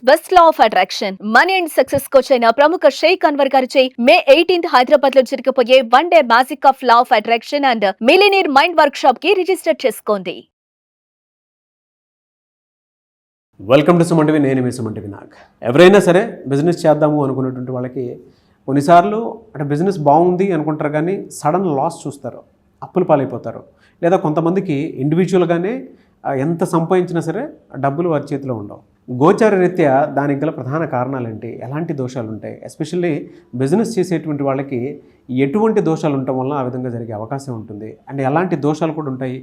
Best law of attraction money and success coach అయిన ప్రముఖ షేక్ అన్వర్ గారిచే మే 18th హైదరాబాద్ లో జరగబోయే 1 day magic of law of attraction and millionaire mind work shop కి register చేసుకోండి. Welcome to Suman TV. నేను మీ సుమన్ టీవీ నాగ్. ఎవరైనా సరే బిజినెస్ చేద్దాము అనుకునేటువంటి వాళ్ళకి కొన్నిసార్లు అంటే బిజినెస్ బాగుంది అనుకుంటారు, కానీ సడన్ లాస్ చూస్తారు, అప్పుల పాలైపోతారు. లేదా కొంతమందికి ఇండివిజువల్గానే ఎంత సంపాదించినా సరే డబ్బులు వారి చేతిలో ఉండవు. గోచార రీత్యా దానికి గల ప్రధాన కారణాలు ఏంటి, ఎలాంటి దోషాలు ఉంటాయి, ఎస్పెషల్లీ బిజినెస్ చేసేటువంటి వాళ్ళకి ఎటువంటి దోషాలు ఉండటం వల్ల ఆ విధంగా జరిగే అవకాశం ఉంటుంది, అండ్ ఎలాంటి దోషాలు కూడా ఉంటాయి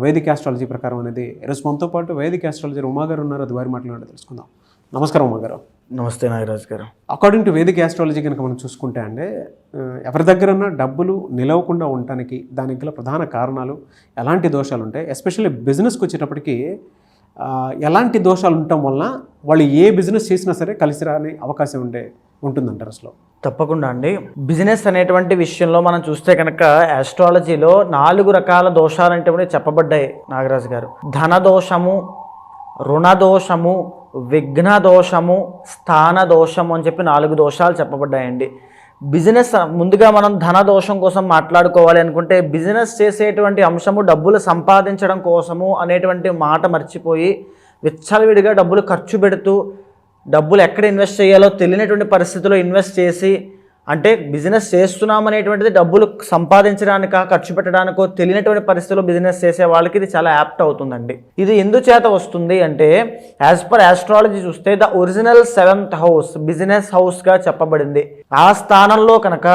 వేదిక ఆస్ట్రాలజీ ప్రకారం అనేది. ఈరోజు మనతో పాటు వేదిక ఆస్ట్రాలజీ ఉమాగారు ఉన్నారు, అది వారి మాట్లాడి తెలుసుకుందాం. నమస్కారం ఉమాగారు. నమస్తే నాగరాజ్ గారు. అకార్డింగ్ టు వేదిక ఆస్ట్రాలజీ కనుక మనం చూసుకుంటే అండి, ఎవరి దగ్గరన్నా డబ్బులు నిలవకుండా ఉండటానికి దానికి గల ప్రధాన కారణాలు ఎలాంటి దోషాలు ఉంటాయి, ఎస్పెషల్లీ బిజినెస్కి వచ్చేటప్పటికి ఎలాంటి దోషాలు ఉండటం వలన వాళ్ళు ఏ బిజినెస్ చేసినా సరే కలిసి రాని అవకాశం ఉంటుందంటారు అసలు? తప్పకుండా అండి. బిజినెస్ అనేటువంటి విషయంలో మనం చూస్తే కనుక ఆస్ట్రాలజీలో 4 రకాల దోషాలు అంటే చెప్పబడ్డాయి నాగరాజు గారు. ధన దోషము, రుణ దోషము, విఘ్న దోషము, స్థాన దోషము అని చెప్పి 4 దోషాలు చెప్పబడ్డాయండి. బిజినెస్ ముందుగా మనం ధన దోషం కోసం మాట్లాడుకోవాలి అనుకుంటే, బిజినెస్ చేసేటువంటి అంశము డబ్బులు సంపాదించడం కోసము అనేటువంటి మాట మర్చిపోయి విచ్చలవిడిగా డబ్బులు ఖర్చు పెడుతూ డబ్బులు ఎక్కడ ఇన్వెస్ట్ చేయాలో తెలియనటువంటి పరిస్థితిలో ఇన్వెస్ట్ చేసి, అంటే బిజినెస్ చేస్తున్నామనేటువంటిది డబ్బులు సంపాదించడానికా ఖర్చు పెట్టడానికో తెలియనటువంటి పరిస్థితిలో బిజినెస్ చేసే వాళ్ళకి ఇది చాలా యాప్ట్ అవుతుందండి. ఇది ఎందుచేత వస్తుంది అంటే, యాజ్ పర్ ఆస్ట్రాలజీ చూస్తే the original 7th house business హౌస్గా చెప్పబడింది. ఆ స్థానంలో కనుక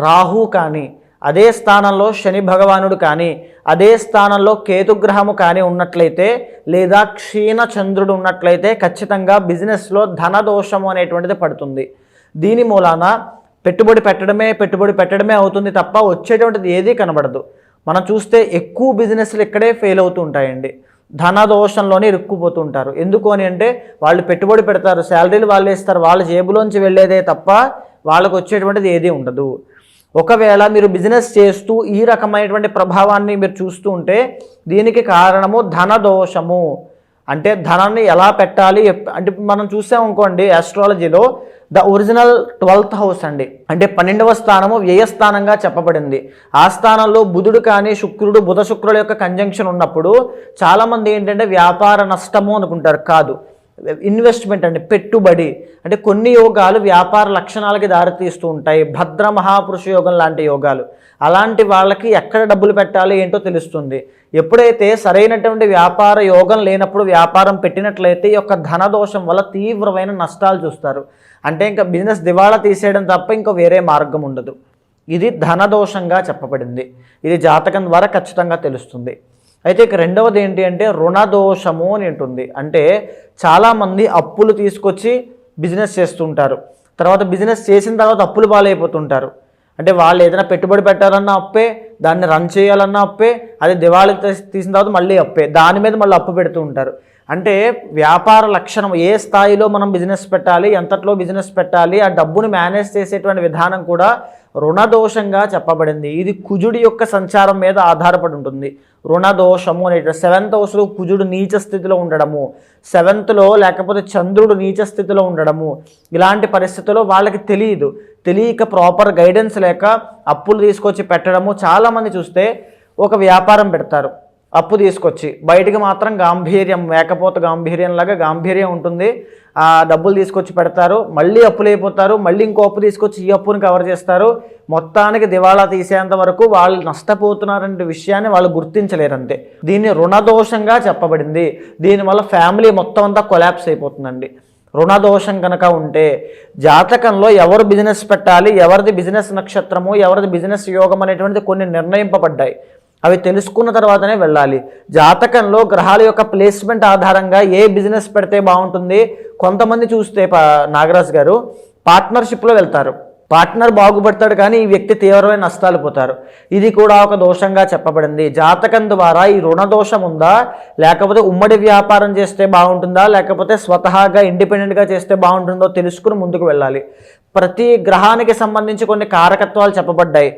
రాహు కానీ, అదే స్థానంలో శని భగవానుడు కానీ, అదే స్థానంలో కేతుగ్రహము కానీ ఉన్నట్లయితే, లేదా క్షీణ చంద్రుడు ఉన్నట్లయితే ఖచ్చితంగా బిజినెస్లో ధనదోషము అనేటువంటిది పడుతుంది. దీని మూలాన పెట్టుబడి పెట్టడమే అవుతుంది తప్ప వచ్చేటువంటిది ఏదీ కనబడదు. మనం చూస్తే ఎక్కువ బిజినెస్లు ఇక్కడే ఫెయిల్ అవుతూ ఉంటాయండి. ధనదోషంలోనే ఇరుక్కుపోతుంటారు. ఎందుకు అని అంటే, వాళ్ళు పెట్టుబడి పెడతారు, శాలరీలు వాళ్ళు ఇస్తారు, వాళ్ళ జేబులోంచి వెళ్ళేదే తప్ప వాళ్ళకు వచ్చేటువంటిది ఏదీ ఉండదు. ఒకవేళ మీరు బిజినెస్ చేస్తూ ఈ రకమైనటువంటి ప్రభావాన్ని మీరు చూస్తూ ఉంటే, దీనికి కారణము ధనదోషము. అంటే ధనాన్ని ఎలా పెట్టాలి అంటే, మనం చూసామనుకోండి ఆస్ట్రాలజీలో ద ఒరిజినల్ 12th హౌస్ అండి, అంటే 12వ స్థానము వ్యయస్థానంగా చెప్పబడింది. ఆ స్థానంలో బుధుడు కానీ శుక్రుడు, బుధ శుక్రుల యొక్క కంజంక్షన్ ఉన్నప్పుడు చాలామంది ఏంటంటే వ్యాపార నష్టము అనుకుంటారు. కాదు, ఇన్వెస్ట్మెంట్ అండి, పెట్టుబడి. అంటే కొన్ని యోగాలు వ్యాపార లక్షణాలకి దారితీస్తూ ఉంటాయి. భద్ర మహాపురుష యోగం లాంటి యోగాలు, అలాంటి వాళ్ళకి ఎక్కడ డబ్బులు పెట్టాలి ఏంటో తెలుస్తుంది. ఎప్పుడైతే సరైనటువంటి వ్యాపార యోగం లేనప్పుడు వ్యాపారం పెట్టినట్లయితే ఈ యొక్క ధనదోషం వల్ల తీవ్రమైన నష్టాలు చూస్తారు. అంటే ఇంకా బిజినెస్ దివాళా తీసేయడం తప్ప ఇంకా వేరే మార్గం ఉండదు. ఇది ధనదోషంగా చెప్పబడింది. ఇది జాతకం ద్వారా ఖచ్చితంగా తెలుస్తుంది. అయితే ఇక రెండవది ఏంటి అంటే రుణదోషము అని ఉంటుంది. అంటే చాలామంది అప్పులు తీసుకొచ్చి బిజినెస్ చేస్తుంటారు, తర్వాత బిజినెస్ చేసిన తర్వాత అప్పులు పాలైపోతుంటారు. అంటే వాళ్ళు ఏదైనా పెట్టుబడి పెట్టాలన్నా అప్పే, దాన్ని రన్ చేయాలన్నా అప్పే, అది దివాళీ తీసిన తర్వాత మళ్ళీ అప్పే, దాని మీద మళ్ళీ అప్పు పెడుతూ ఉంటారు. అంటే వ్యాపార లక్షణం, ఏ స్థాయిలో మనం బిజినెస్ పెట్టాలి, ఎంతట్లో బిజినెస్ పెట్టాలి, ఆ డబ్బును మేనేజ్ చేసేటువంటి విధానం కూడా రుణదోషంగా చెప్పబడింది. ఇది కుజుడి యొక్క సంచారం మీద ఆధారపడి ఉంటుంది. రుణదోషము అనే 7th హౌస్లో కుజుడు నీచ స్థితిలో ఉండడము, 7thలో లేకపోతే చంద్రుడు నీచ స్థితిలో ఉండడము, ఇలాంటి పరిస్థితుల్లో వాళ్ళకి తెలియక ప్రాపర్ గైడెన్స్ లేక అప్పులు తీసుకొచ్చి పెట్టడము. చాలామంది చూస్తే ఒక వ్యాపారం పెడతారు, అప్పు తీసుకొచ్చి బయటికి మాత్రం గాంభీర్యం, మేకపోత గాంభీర్యంలాగా గాంభీర్యం ఉంటుంది. ఆ డబ్బులు తీసుకొచ్చి పెడతారు, మళ్ళీ అప్పులు అయిపోతారు, మళ్ళీ ఇంకో అప్పు తీసుకొచ్చి ఈ అప్పుని కవర్ చేస్తారు. మొత్తానికి దివాళా తీసేంత వరకు వాళ్ళు నష్టపోతున్నారనే విషయాన్ని వాళ్ళు గుర్తించలేరంతే. దీన్ని రుణదోషంగా చెప్పబడింది. దీనివల్ల ఫ్యామిలీ మొత్తం అంతా కొలాప్స్ అయిపోతుందండి. రుణదోషం కనుక ఉంటే జాతకంలో ఎవరు బిజినెస్ పెట్టాలి, ఎవరిది బిజినెస్ నక్షత్రము, ఎవరిది బిజినెస్ యోగం అనేటువంటిది కొన్ని నిర్ణయింపబడ్డాయి. అవి తెలుసుకున్న తర్వాతనే వెళ్ళాలి. జాతకంలో గ్రహాల యొక్క ప్లేస్మెంట్ ఆధారంగా ఏ బిజినెస్ పెడితే బాగుంటుంది. కొంతమంది చూస్తే నాగరాజు గారు పార్ట్నర్షిప్లో వెళ్తారు, పార్ట్నర్ బాగుపడతాడు కానీ ఈ వ్యక్తి తీవ్రమైన నష్టాలు పోతారు. ఇది కూడా ఒక దోషంగా చెప్పబడింది. జాతకం ద్వారా ఈ రుణదోషం ఉందా, లేకపోతే ఉమ్మడి వ్యాపారం చేస్తే బాగుంటుందా, లేకపోతే స్వతహాగా ఇండిపెండెంట్గా చేస్తే బాగుంటుందో తెలుసుకుని ముందుకు వెళ్ళాలి. ప్రతి గ్రహానికి సంబంధించి కొన్ని కారకత్వాలు చెప్పబడ్డాయి.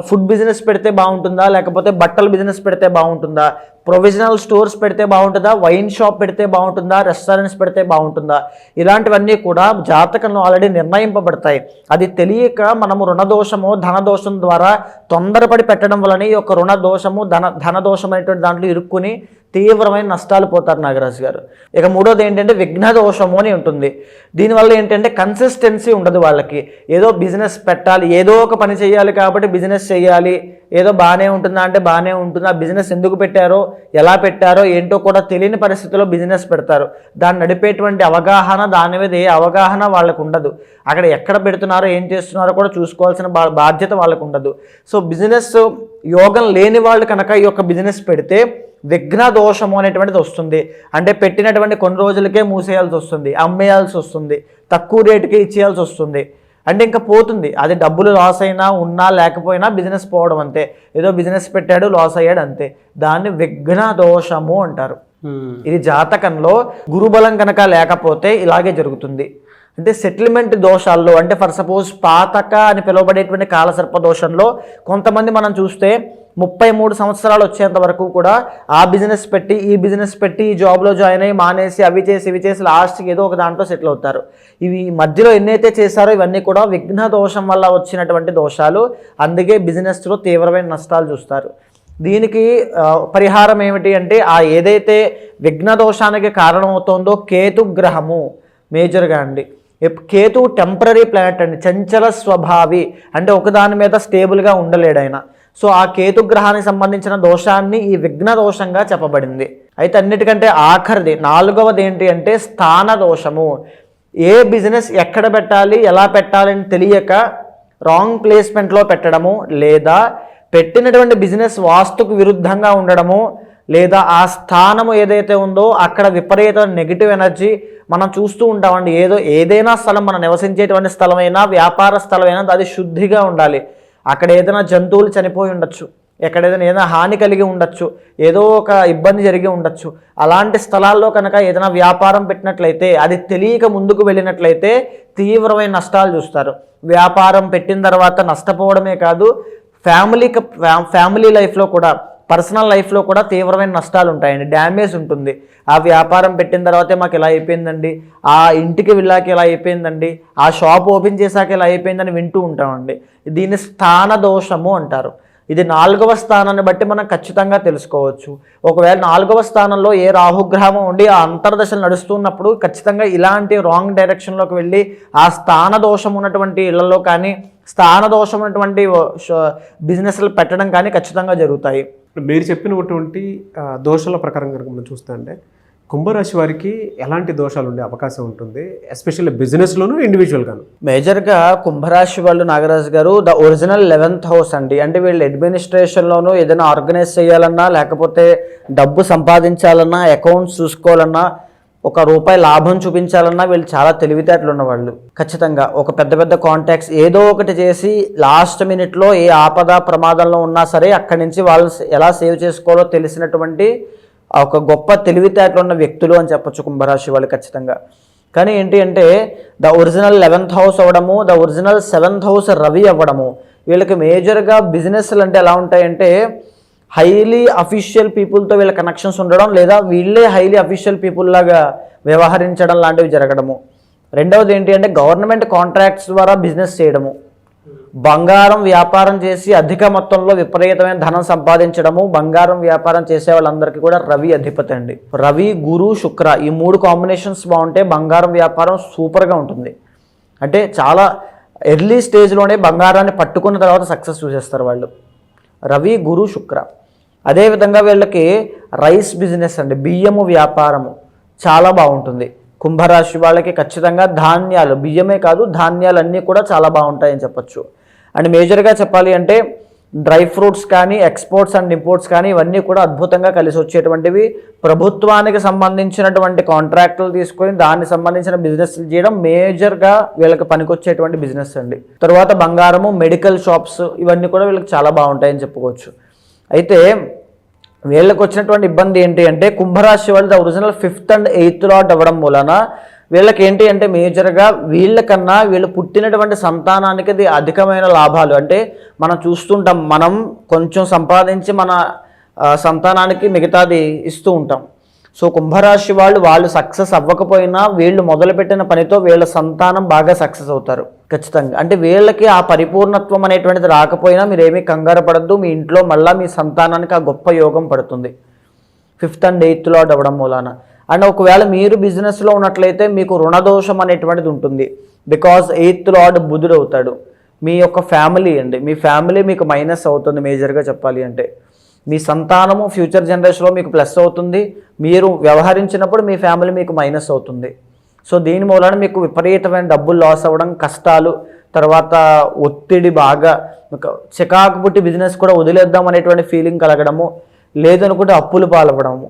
ఫుడ్ బిజినెస్ పెడితే బాగుంటుందా, లేకపోతే బట్టల బిజినెస్ పెడితే బాగుంటుందా, ప్రొవిజనల్ స్టోర్స్ పెడితే బాగుంటుందా, వైన్ షాప్ పెడితే బాగుంటుందా, రెస్టారెంట్స్ పెడితే బాగుంటుందా, ఇలాంటివన్నీ కూడా జాతకంలో ఆల్రెడీ నిర్ణయింపబడతాయి. అది తెలియక మనము రుణదోషము ధనదోషం ద్వారా తొందరపడి పెట్టడం వలన ఈ యొక్క రుణదోషము ధనదోషం అనేటువంటి దాంట్లో ఇరుక్కుని తీవ్రమైన నష్టాలు పోతారు నాగరాజు గారు. ఇక మూడోది ఏంటంటే విఘ్న దోషము అని ఉంటుంది. దీనివల్ల ఏంటంటే కన్సిస్టెన్సీ ఉండదు వాళ్ళకి. ఏదో బిజినెస్ పెట్టాలి, ఏదో ఒక పని చేయాలి కాబట్టి బిజినెస్ చేయాలి, ఏదో బాగానే ఉంటుందా అంటే బాగానే ఉంటుంది. ఆ బిజినెస్ ఎందుకు పెట్టారో, ఎలా పెట్టారో ఏంటో కూడా తెలియని పరిస్థితిలో బిజినెస్ పెడతారు. దాన్ని నడిపేటువంటి అవగాహన, దాని మీద ఏ అవగాహన వాళ్ళకు ఉండదు. అక్కడ ఎక్కడ పెడుతున్నారో ఏం చేస్తున్నారో కూడా చూసుకోవాల్సిన బాధ్యత వాళ్ళకు ఉండదు. సో బిజినెస్ యోగం లేని వాళ్ళు కనుక ఈ యొక్క బిజినెస్ పెడితే విఘ్న దోషము అనేటువంటిది వస్తుంది. అంటే పెట్టినటువంటి కొన్ని రోజులకే మూసేయాల్సి వస్తుంది, అమ్మేయాల్సి వస్తుంది, తక్కువ రేటుకి ఇచ్చేయాల్సి వస్తుంది. అంటే ఇంకా పోతుంది. అది డబ్బులు లాస్ అయినా ఉన్నా లేకపోయినా బిజినెస్ పోవడం అంతే. ఏదో బిజినెస్ పెట్టాడు లాస్ అయ్యాడు అంతే. దాన్ని విఘ్న దోషము అంటారు. ఇది జాతకంలో గురుబలం కనుక లేకపోతే ఇలాగే జరుగుతుంది. అంటే సెటిల్మెంట్ దోషాల్లో, అంటే ఫర్ సపోజ్ పాతక అని పిలువబడేటువంటి కాలసర్ప దోషంలో కొంతమంది మనం చూస్తే 33 సంవత్సరాలు వచ్చేంత వరకు కూడా ఆ బిజినెస్ పెట్టి ఈ బిజినెస్ పెట్టి ఈ జాబ్లో జాయిన్ అయ్యి మానేసి అవి చేసి ఇవి చేసి లాస్ట్కి ఏదో ఒక దాంట్లో సెటిల్ అవుతారు. ఇవి మధ్యలో ఎన్నైతే చేశారో ఇవన్నీ కూడా విఘ్న దోషం వల్ల వచ్చినటువంటి దోషాలు. అందుకే బిజినెస్లో తీవ్రమైన నష్టాలు చూస్తారు. దీనికి పరిహారం ఏమిటి అంటే, ఆ ఏదైతే విఘ్న దోషానికి కారణమవుతోందో కేతు గ్రహము మేజర్గా అండి. కేతు టెంపరీ ప్లానెట్ అండి, చంచల స్వభావి, అంటే ఒకదాని మీద స్టేబుల్గా ఉండలేడు ఆయన. సో ఆ కేతు గ్రహానికి సంబంధించిన దోషాన్ని ఈ విఘ్న దోషంగా చెప్పబడింది. అయితే అన్నిటికంటే ఆఖరిది 4వది ఏంటి అంటే స్థాన దోషము. ఏ బిజినెస్ ఎక్కడ పెట్టాలి, ఎలా పెట్టాలి అని తెలియక రాంగ్ ప్లేస్మెంట్లో పెట్టడము, లేదా పెట్టినటువంటి బిజినెస్ వాస్తుకు విరుద్ధంగా ఉండడము, లేదా ఆ స్థానము ఏదైతే ఉందో అక్కడ విపరీత నెగిటివ్ ఎనర్జీ మనం చూస్తూ ఉంటామండి. ఏదైనా స్థలం, మనం నివసించేటువంటి స్థలమైనా వ్యాపార స్థలమైనా అది శుద్ధిగా ఉండాలి. అక్కడ ఏదైనా జంతువులు చనిపోయి ఉండొచ్చు, ఏదైనా హాని కలిగి ఉండొచ్చు, ఏదో ఒక ఇబ్బంది జరిగి ఉండొచ్చు. అలాంటి స్థలాల్లో కనుక ఏదైనా వ్యాపారం పెట్టినట్లయితే, అది తెలియక ముందుకు వెళ్ళినట్లయితే తీవ్రమైన నష్టాలు చూస్తారు. వ్యాపారం పెట్టిన తర్వాత నష్టపోవడమే కాదు, ఫ్యామిలీ లైఫ్లో కూడా, పర్సనల్ లైఫ్లో కూడా తీవ్రమైన నష్టాలు ఉంటాయండి, డ్యామేజ్ ఉంటుంది. ఆ వ్యాపారం పెట్టిన తర్వాతే మాకు ఇలా అయిపోయిందండి, ఆ ఇంటికి వెళ్ళాక ఇలా అయిపోయిందండి, ఆ షాప్ ఓపెన్ చేశాక ఇలా అయిపోయిందని వింటూ ఉంటామండి. దీన్ని స్థాన దోషము అంటారు. ఇది 4వ స్థానాన్ని బట్టి మనం ఖచ్చితంగా తెలుసుకోవచ్చు. ఒకవేళ 4వ స్థానంలో ఏ రాహుగ్రహం ఉండి ఆ అంతర్దశలు నడుస్తున్నప్పుడు ఖచ్చితంగా ఇలాంటి రాంగ్ డైరెక్షన్లోకి వెళ్ళి ఆ స్థాన దోషం ఉన్నటువంటి ఇళ్లలో కానీ, స్థాన దోషం ఉన్నటువంటి బిజినెస్లు పెట్టడం కానీ ఖచ్చితంగా జరుగుతాయి. మీరు చెప్పినటువంటి దోషాల ప్రకారం కనుక మనం చూస్తే అంటే కుంభరాశి వారికి ఎలాంటి దోషాలు ఉండే అవకాశం ఉంటుంది, ఎస్పెషల్లీ బిజినెస్లోను ఇండివిజువల్గాను? మేజర్గా కుంభరాశి వాళ్ళు నాగరాజు గారు ద ఒరిజినల్ 11th హౌస్ అండి. అంటే వీళ్ళు అడ్మినిస్ట్రేషన్లోనూ ఏదైనా ఆర్గనైజ్ చేయాలన్నా, లేకపోతే డబ్బు సంపాదించాలన్నా, అకౌంట్స్ చూసుకోవాలన్నా, ₹1 లాభం చూపించాలన్నా వీళ్ళు చాలా తెలివితేటలు ఉన్నవాళ్ళు. ఖచ్చితంగా ఒక పెద్ద కాంటాక్ట్స్ ఏదో ఒకటి చేసి లాస్ట్ మినిట్లో ఏ ఆపద ప్రమాదంలో ఉన్నా సరే అక్కడి నుంచి వాళ్ళు ఎలా సేవ్ చేసుకోవాలో తెలిసినటువంటి ఒక గొప్ప తెలివితేటలు ఉన్న వ్యక్తులు అని చెప్పొచ్చు కుంభరాశి వాళ్ళు ఖచ్చితంగా. కానీ ఏంటి అంటే ద ఒరిజినల్ 11th హౌస్ అవ్వడము, the original 7th house Ravi అవ్వడము, వీళ్ళకి మేజర్గా బిజినెస్లు అంటే ఎలా ఉంటాయంటే హైలీ అఫీషియల్ పీపుల్తో వీళ్ళ కనెక్షన్స్ ఉండడం, లేదా వీళ్ళే హైలీ అఫీషియల్ పీపుల్ లాగా వ్యవహరించడం లాంటివి జరగడము. రెండవది ఏంటి అంటే గవర్నమెంట్ కాంట్రాక్ట్స్ ద్వారా బిజినెస్ చేయడము, బంగారం వ్యాపారం చేసి అధిక మొత్తంలో విపరీతమైన ధనం సంపాదించడము. బంగారం వ్యాపారం చేసే వాళ్ళందరికీ కూడా రవి అధిపతి అండి. రవి, గురు, శుక్ర ఈ 3 కాంబినేషన్స్ బాగుంటే బంగారం వ్యాపారం సూపర్గా ఉంటుంది. అంటే చాలా ఎర్లీ స్టేజ్లోనే బంగారాన్ని పట్టుకున్న తర్వాత సక్సెస్ చూసేస్తారు వాళ్ళు. రవి, గురు, శుక్ర. అదేవిధంగా వీళ్ళకి రైస్ బిజినెస్ అండి, బియ్యము వ్యాపారము చాలా బాగుంటుంది. కుంభరాశి వాళ్ళకి ఖచ్చితంగా ధాన్యాలు, బియ్యమే కాదు ధాన్యాలు అన్నీ కూడా చాలా బాగుంటాయని చెప్పొచ్చు. అండ్ మేజర్గా చెప్పాలి అంటే డ్రై ఫ్రూట్స్ కానీ, ఎక్స్పోర్ట్స్ అండ్ ఇంపోర్ట్స్ కానీ ఇవన్నీ కూడా అద్భుతంగా కలిసి వచ్చేటువంటివి. ప్రభుత్వానికి సంబంధించినటువంటి కాంట్రాక్టులు తీసుకొని దానికి సంబంధించిన బిజినెస్లు చేయడం మేజర్గా వీళ్ళకి పనికొచ్చేటువంటి బిజినెస్ అండి. తర్వాత బంగారము, మెడికల్ షాప్స్ ఇవన్నీ కూడా వీళ్ళకి చాలా బాగుంటాయని చెప్పుకోవచ్చు. అయితే వీళ్ళకి వచ్చినటువంటి ఇబ్బంది ఏంటి అంటే కుంభరాశి వాళ్ళు the original 5th and 8th lot అవ్వడం మూలన వీళ్ళకి ఏంటి అంటే మేజర్గా వీళ్ళకన్నా వీళ్ళు పుట్టినటువంటి సంతానానికి అది అధికమైన లాభాలు. అంటే మనం చూస్తుంటాం, మనం కొంచెం సంపాదించి మన సంతానానికి మిగతాది ఇస్తూ ఉంటాం. సో కుంభరాశి వాళ్ళు సక్సెస్ అవ్వకపోయినా వీళ్ళు మొదలుపెట్టిన పనితో వీళ్ళ సంతానం బాగా సక్సెస్ అవుతారు ఖచ్చితంగా. అంటే వీళ్ళకి ఆ పరిపూర్ణత్వం అనేటువంటిది రాకపోయినా మీరు ఏమీ కంగారు పడద్దు, మీ ఇంట్లో మళ్ళీ మీ సంతానానికి ఆ గొప్ప యోగం పడుతుంది 5th and 8th లార్డ్ అవ్వడం మూలాన. అండ్ ఒకవేళ మీరు బిజినెస్లో ఉన్నట్లయితే మీకు రుణదోషం అనేటువంటిది ఉంటుంది. బికాజ్ 8th లార్డ్ బుధుడు అవుతాడు. మీ యొక్క ఫ్యామిలీ అండి, మీ ఫ్యామిలీ మీకు మైనస్ అవుతుంది మేజర్గా చెప్పాలి అంటే. మీ సంతానము ఫ్యూచర్ జనరేషన్లో మీకు ప్లస్ అవుతుంది, మీరు వ్యవహరించినప్పుడు మీ ఫ్యామిలీ మీకు మైనస్ అవుతుంది. సో దీని మూలన మీకు విపరీతమైన డబ్బులు లాస్ అవ్వడం, కష్టాలు, తర్వాత ఒత్తిడి, బాగా చికాకు పుట్టి బిజినెస్ కూడా వదిలేద్దాం అనేటువంటి ఫీలింగ్ కలగడము, లేదనుకుంటే అప్పులు పాలవ్వడము,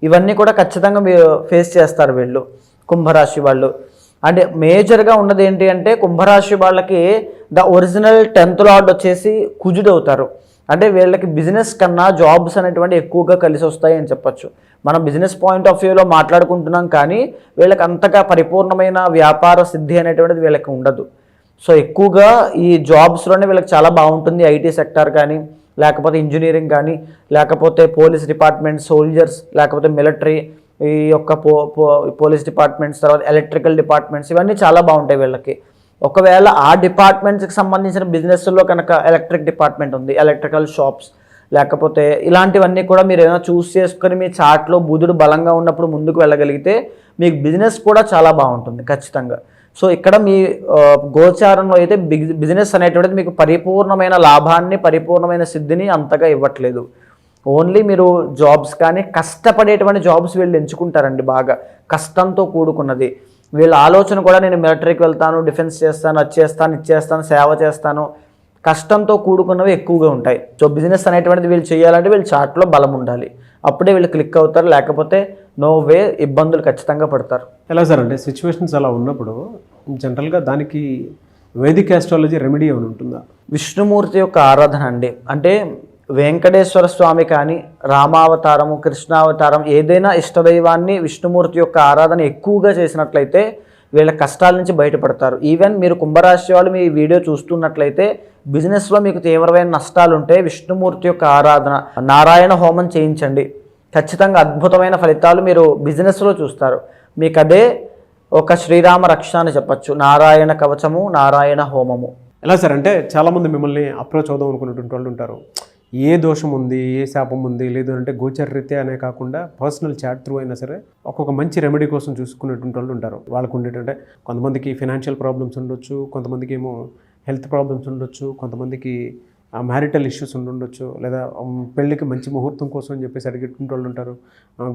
ఇవన్నీ కూడా ఖచ్చితంగా మీరు ఫేస్ చేస్తారు వీళ్ళు కుంభరాశి వాళ్ళు. అంటే మేజర్గా ఉన్నది ఏంటి అంటే కుంభరాశి వాళ్ళకి ద ఒరిజినల్ 10th లార్డ్ వచ్చేసి కుజుడు అవుతారు. అంటే వీళ్ళకి బిజినెస్ కన్నా జాబ్స్ అనేటువంటి ఎక్కువగా కలిసి వస్తాయి అని చెప్పచ్చు. మనం బిజినెస్ పాయింట్ ఆఫ్ వ్యూలో మాట్లాడుకుంటున్నాం, కానీ వీళ్ళకి అంతగా పరిపూర్ణమైన వ్యాపార సిద్ధి అనేటువంటిది వీళ్ళకి ఉండదు. సో ఎక్కువగా ఈ జాబ్స్లోనే వీళ్ళకి చాలా బాగుంటుంది. ఐటీ సెక్టార్ కానీ, లేకపోతే ఇంజనీరింగ్ కానీ, లేకపోతే పోలీస్ డిపార్ట్మెంట్, సోల్జర్స్, లేకపోతే మిలిటరీ, ఈ యొక్క పోలీస్ డిపార్ట్మెంట్స్, తర్వాత ఎలక్ట్రికల్ డిపార్ట్మెంట్స్, ఇవన్నీ చాలా బాగుంటాయి వీళ్ళకి. ఒకవేళ ఆ డిపార్ట్మెంట్స్కి సంబంధించిన బిజినెస్లో కనుక ఎలక్ట్రిక్ డిపార్ట్మెంట్ ఉంది, ఎలక్ట్రికల్ షాప్స్, లేకపోతే ఇలాంటివన్నీ కూడా మీరు ఏమైనా చూస్ చేసుకొని మీ చార్ట్లో బుధుడు బలంగా ఉన్నప్పుడు ముందుకు వెళ్ళగలిగితే మీకు బిజినెస్ కూడా చాలా బాగుంటుంది ఖచ్చితంగా. సో ఇక్కడ మీ గోచారంలో అయితే బిజినెస్ అనేటువంటిది మీకు పరిపూర్ణమైన లాభాన్ని, పరిపూర్ణమైన సిద్ధిని అంతగా ఇవ్వట్లేదు. ఓన్లీ మీరు జాబ్స్ కానీ కష్టపడేటువంటి జాబ్స్ వీళ్ళు ఎంచుకుంటారండి, బాగా కష్టంతో కూడుకున్నది. వీళ్ళ ఆలోచన కూడా నేను మిలిటరీకి వెళ్తాను, డిఫెన్స్ చేస్తాను, అది చేస్తాను, ఇది చేస్తాను, సేవ చేస్తాను, కష్టంతో కూడుకున్నవి ఎక్కువగా ఉంటాయి. సో బిజినెస్ అనేటువంటిది వీళ్ళు చేయాలంటే వీళ్ళు చార్ట్లో బలం ఉండాలి, అప్పుడే వీళ్ళు క్లిక్ అవుతారు, లేకపోతే నో వే, ఇబ్బందులు ఖచ్చితంగా పడతారు. ఎలా సార్ అంటే సిచ్యువేషన్స్ అలా ఉన్నప్పుడు జనరల్గా దానికి వేదిక్ ఆస్ట్రాలజీ రెమెడీ ఏమైనా ఉంటుందా? విష్ణుమూర్తి యొక్క ఆరాధన అండి. అంటే వెంకటేశ్వర స్వామి కానీ, రామావతారము, కృష్ణావతారం, ఏదైనా ఇష్టదైవాన్ని విష్ణుమూర్తి యొక్క ఆరాధన ఎక్కువగా చేసినట్లయితే వీళ్ళ కష్టాల నుంచి బయటపడతారు. ఈవెన్ మీరు కుంభరాశి వాళ్ళు మీ వీడియో చూస్తున్నట్లయితే బిజినెస్లో మీకు తీవ్రమైన నష్టాలు ఉంటే విష్ణుమూర్తి యొక్క ఆరాధన, నారాయణ హోమం చేయించండి, ఖచ్చితంగా అద్భుతమైన ఫలితాలు మీరు బిజినెస్లో చూస్తారు. మీకు అదే ఒక శ్రీరామ రక్ష అని చెప్పచ్చు, నారాయణ కవచము, నారాయణ హోమము. ఎలా సార్ అంటే చాలామంది మిమ్మల్ని అప్రోచ్ అవుదాం అనుకున్నటువంటి వాళ్ళు ఉంటారు. ఏ దోషం ఉంది, ఏ శాపం ఉంది, లేదు అంటే గోచరరీత్యా అనే కాకుండా పర్సనల్ చాట్ త్రూ అయినా సరే ఒక్కొక్క మంచి రెమెడీ కోసం చూసుకునేటువంటి వాళ్ళు ఉంటారు. వాళ్ళకు ఉండేటంటే కొంతమందికి ఫినాన్షియల్ ప్రాబ్లమ్స్ ఉండొచ్చు, కొంతమందికి ఏమో హెల్త్ ప్రాబ్లమ్స్ ఉండొచ్చు, కొంతమందికి మ్యారిటల్ ఇష్యూస్ ఉండొచ్చు, లేదా పెళ్ళికి మంచి ముహూర్తం కోసం అని చెప్పేసి అడిగేటువంటి వాళ్ళు ఉంటారు,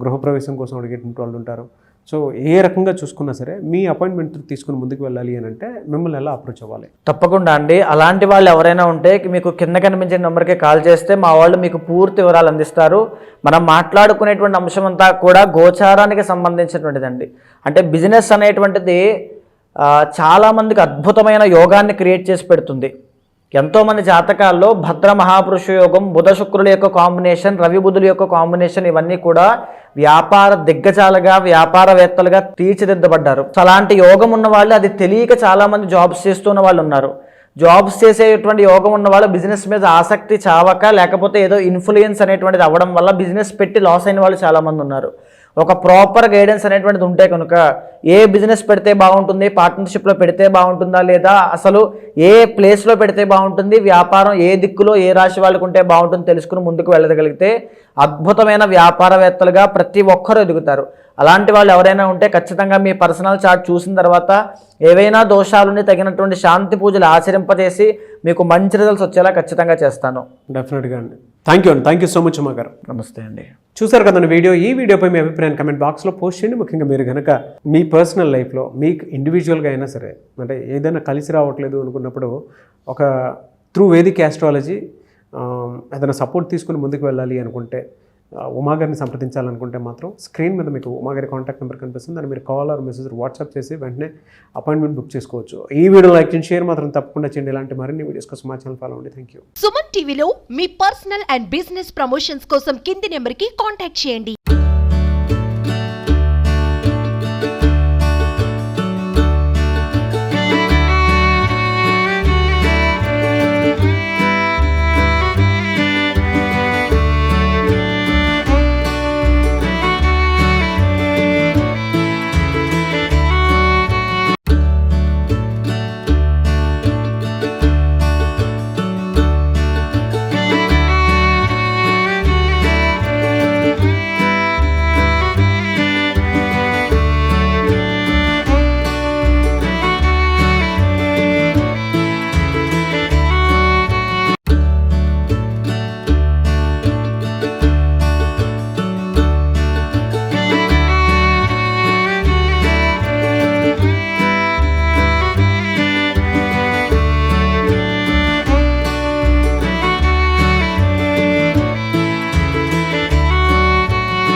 గృహప్రవేశం కోసం అడిగేటువంటి వాళ్ళు ఉంటారు. సో ఏ రకంగా చూసుకున్నా సరే మీ అపాయింట్మెంట్ తీసుకుని ముందుకు వెళ్ళాలి అని అంటే మిమ్మల్ని ఎలా అప్రోచ్ అవ్వాలి? తప్పకుండా అండి. అలాంటి వాళ్ళు ఎవరైనా ఉంటే మీకు కింద కనిపించే నెంబర్కి కాల్ చేస్తే మా వాళ్ళు మీకు పూర్తి వివరాలు అందిస్తారు. మనం మాట్లాడుకునేటువంటి అంశం అంతా కూడా గోచారానికి సంబంధించినటువంటిదండి. అంటే బిజినెస్ అనేటువంటిది చాలామందికి అద్భుతమైన యోగాన్ని క్రియేట్ చేసి పెడుతుంది. ఎంతోమంది జాతకాల్లో భద్ర మహాపురుష యోగం, బుధ శుక్రుల యొక్క కాంబినేషన్, రవి బుధుల యొక్క కాంబినేషన్, ఇవన్నీ కూడా వ్యాపార దిగ్గజాలుగా, వ్యాపారవేత్తలుగా తీర్చిదిద్దబడ్డారు. అలాంటి యోగం ఉన్న వాళ్ళు అది తెలియక చాలామంది జాబ్స్ చేస్తున్న వాళ్ళు ఉన్నారు. జాబ్స్ చేసేటువంటి యోగం ఉన్న వాళ్ళు బిజినెస్ మీద ఆసక్తి చావక, లేకపోతే ఏదో ఇన్ఫ్లుయెన్స్ అనేటువంటిది అవ్వడం వల్ల బిజినెస్ పెట్టి లాస్ అయిన వాళ్ళు చాలామంది ఉన్నారు. ఒక ప్రాపర్ గైడెన్స్ అనేటువంటిది ఉంటే కనుక ఏ బిజినెస్ పెడితే బాగుంటుంది, పార్ట్నర్షిప్లో పెడితే బాగుంటుందా, లేదా అసలు ఏ ప్లేస్లో పెడితే బాగుంటుంది, వ్యాపారం ఏ దిక్కులో ఏ రాశి వాళ్ళకు ఉంటే బాగుంటుంది తెలుసుకుని ముందుకు వెళ్ళగలిగితే అద్భుతమైన వ్యాపారవేత్తలుగా ప్రతి ఒక్కరూ ఎదుగుతారు. అలాంటి వాళ్ళు ఎవరైనా ఉంటే ఖచ్చితంగా మీ పర్సనల్ చార్ట్ చూసిన తర్వాత ఏవైనా దోషాలని తగినటువంటి శాంతి పూజలు ఆచరింపజేసి మీకు మంచి రిజల్ట్స్ వచ్చేలా ఖచ్చితంగా చేస్తాను. డెఫినెట్గా అండి. Thank you so much Uma గారు. నమస్తే అండి. చూసారు కదండి వీడియో. ఈ వీడియోపై మీ అభిప్రాయాన్ని కమెంట్ బాక్స్లో పోస్ట్ చేయండి. ముఖ్యంగా మీరు కనుక మీ పర్సనల్ లైఫ్లో మీకు ఇండివిజువల్గా అయినా సరే అంటే ఏదైనా కలిసి రావట్లేదు అనుకున్నప్పుడు ఒక త్రూ వేదిక్ ఆస్ట్రాలజీ ఏదైనా సపోర్ట్ తీసుకుని ముందుకు వెళ్ళాలి అనుకుంటే, ఉమా గారిని సంప్రదించాలనుకుంటే మాత్రం స్క్రీన్ మీద మీకు ఉమా గారి కాంటాక్ట్ నెంబర్ కనిపిస్తుంది. దాన్ని మీరు కాల్ ఆర్ మెసేజ్ వాట్సాప్ చేసి వెంటనే అపాయింట్మెంట్ బుక్ చేసుకోవచ్చు. ఈ వీడియో లైక్ చేయండి, షేర్ మాత్రం తప్పకుండా చేయండి. ఇలాంటి మరిన్ని వీడియోస్ కోసం మా ఛానల్ ఫాలో అవ్వండి. Thank you. సుమన్ టీవీలో మీ పర్సనల్ అండ్ బిజినెస్ ప్రమోషన్స్ కోసం కింది నెంబర్కి కాంటాక్ట్ చేయండి.